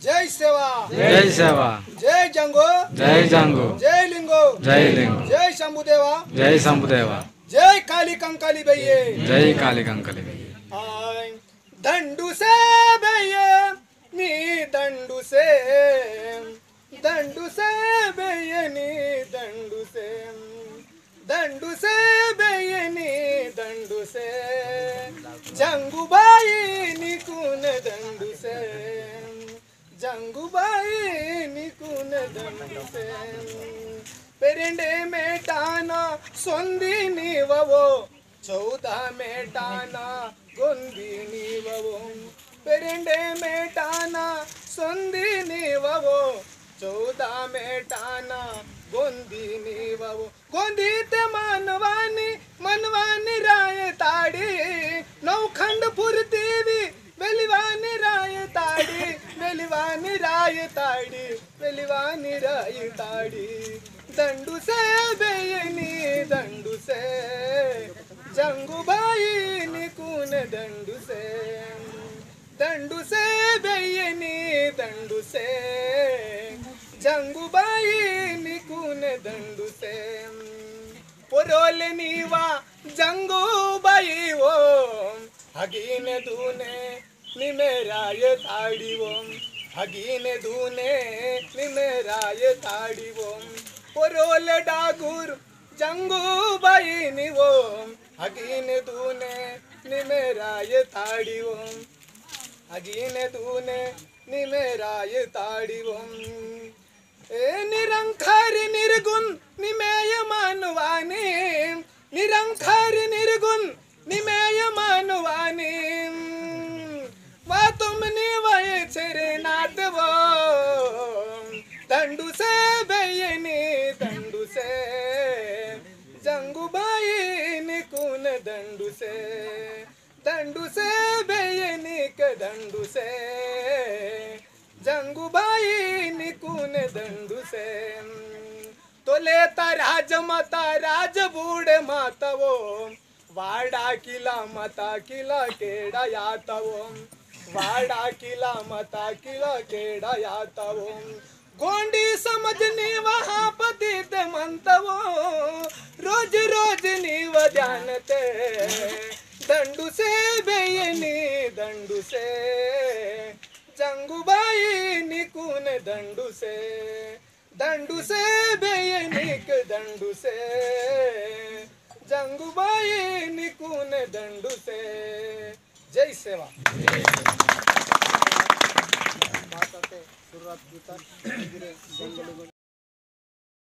जय सेवा जय सेवा जय जंगो जय जंगो जय लिंगो जय लिंग जय शंभुदेवा जय शंभुदेवा जय काली कंकाली भैये जय काली कंकली आय दंडू से भैये नी दंडू से भैये नी दंडू से भैये नी दंडू से जंगूबाई निकुन दंडू से जंगूबाई निकुन दंडू से पेरेंडे में टाना सोंदी नीववो 14 में टाना गोंदी नीववो पेरेंडे में टाना सोंदी नीववो 14 में टाना गोंदी नीववो गोंदी ते मनवानी राय ताड़ी नौखंड पुरतीवी वेलिवानी राय ताड़ी दंडू से बेयनी दंडू से जंगूबाई निकुन दंडू से बेयनी दंडू से जंगूबाई निकुन दंडू से पुरोल नीवा जंगूबाई वो हगीन दूने निमेराय ताड़ी वो हगीन दूने निमेराय ताड़ी वो पुरोल डागुर जंगूबाई निवो हगीन दूने निमेराय ताड़ी वो हगीन दूने निमेराय ताड़ी वो ए निरंकार निर्गुण निमेय मानवानी निरंकार निर्गुण निमेय मानवानी वा तुमने वये छेरे नाथ वो दंडू से बेयनी दंडू से जंगूबाई निकुन दंडू से बेयनी के दंडू से जंगूबाई निकुन दंडू से तो लेता राज बूढ़े मातवो वाड़ा किला मता किला केड़ा यातवो वाड़ा किला मता किला केड़ा यातवो गोंडी समझनी वहाँ पतित मंतवो रोज नीव ध्यानते दंडू से बेयनी दंडू से जंगूबाई निकुन दंडू से बेयनी दंडू से जंगूबाई निकुन दंडू से जय सेवा शुरुआत